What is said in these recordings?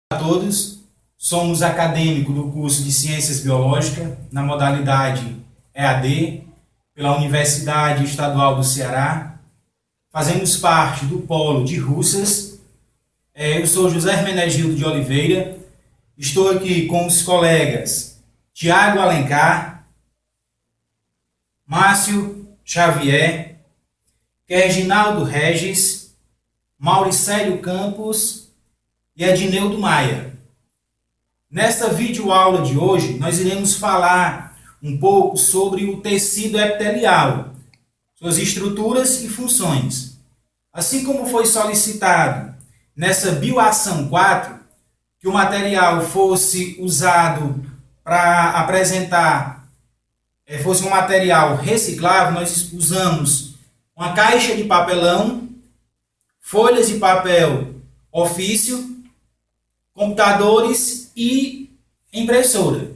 A todos, somos acadêmicos do curso de Ciências Biológicas, na modalidade EAD, pela Universidade Estadual do Ceará. Fazemos parte do Polo de Russas. Eu sou José Hermenegildo de Oliveira. Estou aqui com os colegas Tiago Alencar, Márcio Xavier, Reginaldo Regis, Mauricélio Campos e Edneudo Maia. Nesta videoaula de hoje, nós iremos falar um pouco sobre o tecido epitelial, suas estruturas e funções. Assim como foi solicitado nessa bioação 4, que o material fosse usado para apresentar, fosse um material reciclável, nós usamos uma caixa de papelão, folhas de papel ofício, computadores e impressora.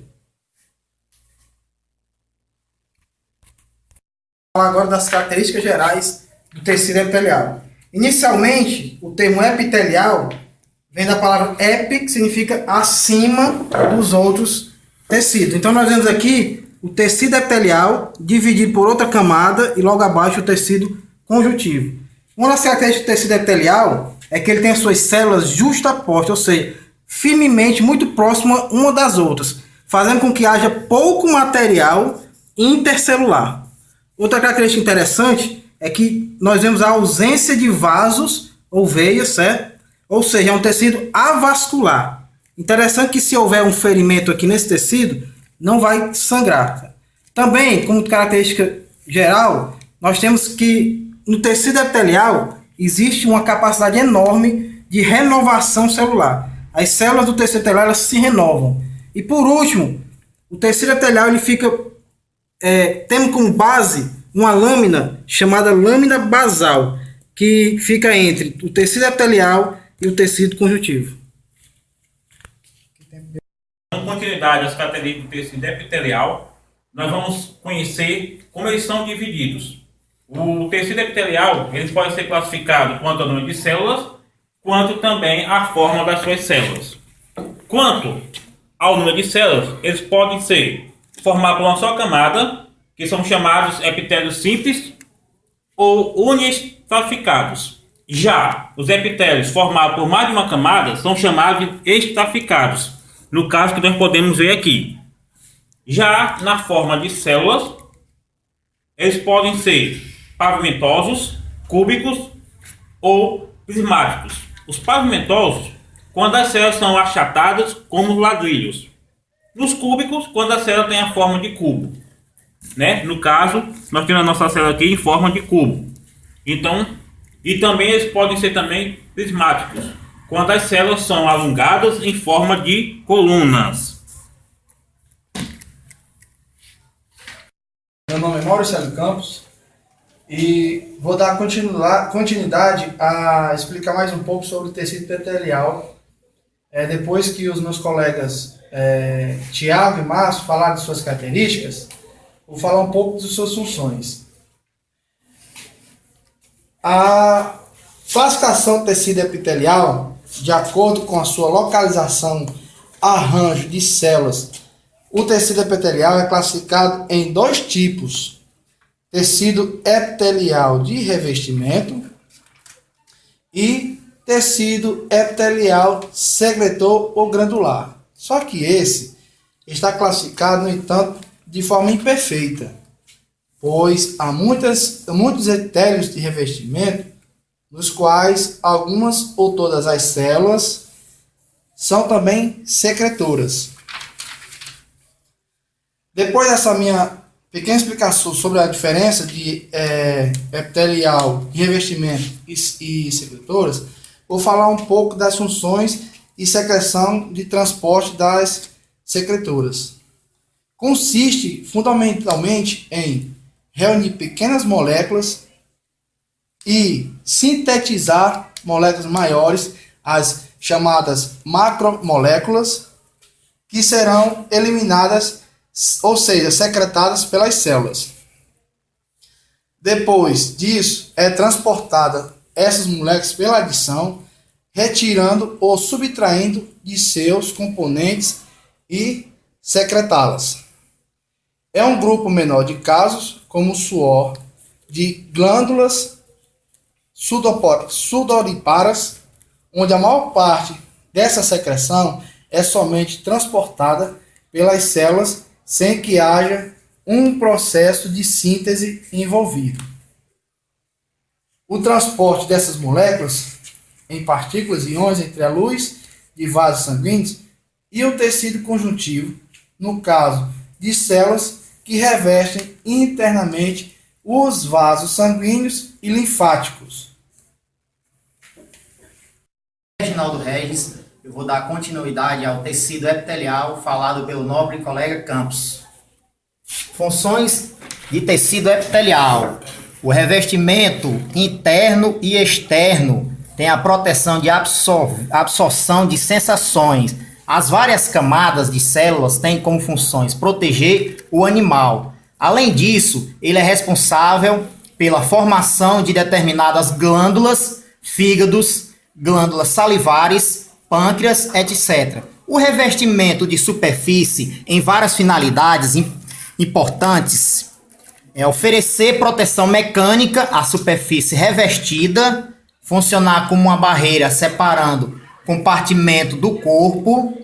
Falar agora das características gerais do tecido epitelial. Inicialmente, o termo epitelial vem da palavra epi, que significa acima dos outros tecidos. Então, nós vemos aqui o tecido epitelial dividido por outra camada e logo abaixo o tecido conjuntivo. Uma das características do tecido epitelial é que ele tem as suas células justapostas, ou seja, firmemente muito próximas uma das outras, fazendo com que haja pouco material intercelular. Outra característica interessante é que nós vemos a ausência de vasos ou veias, certo? Ou seja, é um tecido avascular. Interessante que se houver um ferimento aqui nesse tecido, não vai sangrar. Também, como característica geral, nós temos que no tecido epitelial existe uma capacidade enorme de renovação celular. As células do tecido epitelial elas se renovam. E por último, o tecido epitelial ele fica tendo como base uma lâmina chamada lâmina basal, que fica entre o tecido epitelial e o tecido conjuntivo. Dando continuidade às características do tecido epitelial, nós vamos conhecer como eles são divididos. O tecido epitelial ele pode ser classificado quanto ao número de células, quanto também à forma das suas células. Quanto ao número de células, eles podem ser formados por uma só camada, que são chamados epitélios simples ou uniestratificados. Já os epitélios formados por mais de uma camada são chamados de estratificados, no caso que nós podemos ver aqui. Já na forma de células, eles podem ser pavimentosos, cúbicos ou prismáticos. Os pavimentosos, quando as células são achatadas como ladrilhos. Nos cúbicos, quando a célula tem a forma de cubo. No caso, nós temos a nossa célula aqui em forma de cubo. Então, e também eles podem ser também prismáticos, quando as células são alongadas em forma de colunas. Meu nome é Mauricélio Campos e vou dar continuidade a explicar mais um pouco sobre o tecido epitelial. Depois que os meus colegas Tiago e Márcio falaram de suas características, vou falar um pouco de suas funções. A classificação do tecido epitelial, de acordo com a sua localização, arranjo de células, o tecido epitelial é classificado em dois tipos: tecido epitelial de revestimento e tecido epitelial secretor ou granular. Só que esse está classificado, no entanto, de forma imperfeita, pois há muitos epitélios de revestimento, nos quais algumas ou todas as células são também secretoras. Depois dessa minha pequena explicação sobre a diferença de epitelial de revestimento e secretoras, vou falar um pouco das funções e secreção de transporte das secretoras. Consiste fundamentalmente em reunir pequenas moléculas e sintetizar moléculas maiores, as chamadas macromoléculas, que serão eliminadas, ou seja, secretadas pelas células. Depois disso, é transportada essas moléculas pela adição retirando ou subtraindo de seus componentes e secretá-las. É um grupo menor de casos, como o suor, de glândulas sudoríparas, onde a maior parte dessa secreção é somente transportada pelas células sem que haja um processo de síntese envolvido. O transporte dessas moléculas em partículas e íons entre a luz de vasos sanguíneos e o tecido conjuntivo, no caso de células que revestem internamente os vasos sanguíneos e linfáticos. Reginaldo Regis, eu vou dar continuidade ao tecido epitelial falado pelo nobre colega Campos. Funções de tecido epitelial. O revestimento interno e externo tem a proteção de absorção de sensações. As várias camadas de células têm como funções proteger o animal. Além disso, ele é responsável pela formação de determinadas glândulas, fígados, glândulas salivares, pâncreas, etc. O revestimento de superfície em várias finalidades importantes é oferecer proteção mecânica à superfície revestida, funcionar como uma barreira separando compartimento do corpo,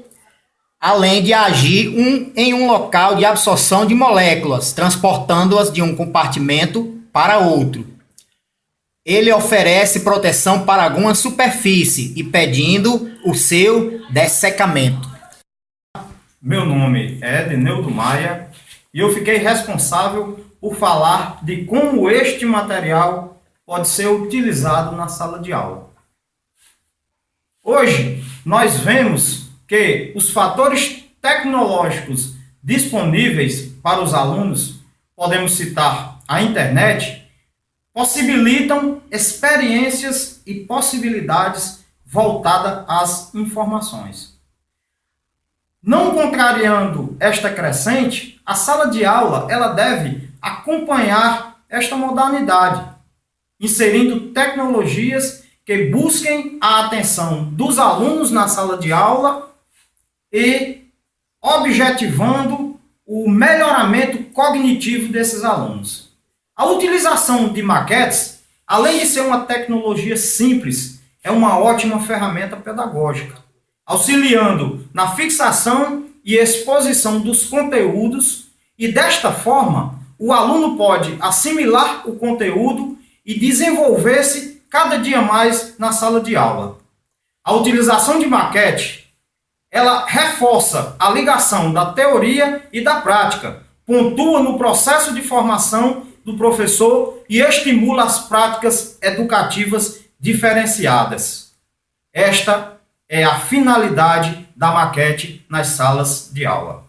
além de agir em um local de absorção de moléculas, transportando-as de um compartimento para outro. Ele oferece proteção para alguma superfície, impedindo o seu dessecamento. Meu nome é Edenildo Maia e eu fiquei responsável por falar de como este material pode ser utilizado na sala de aula. Hoje, nós vemos que os fatores tecnológicos disponíveis para os alunos, podemos citar a internet, possibilitam experiências e possibilidades voltadas às informações. Não contrariando esta crescente, a sala de aula ela deve acompanhar esta modernidade, inserindo tecnologias que busquem a atenção dos alunos na sala de aula e objetivando o melhoramento cognitivo desses alunos. A utilização de maquetes, além de ser uma tecnologia simples, é uma ótima ferramenta pedagógica, auxiliando na fixação e exposição dos conteúdos e, desta forma, o aluno pode assimilar o conteúdo e desenvolver-se cada dia mais na sala de aula. A utilização de maquete, ela reforça a ligação da teoria e da prática, pontua no processo de formação do professor e estimula as práticas educativas diferenciadas. Esta é a finalidade da maquete nas salas de aula.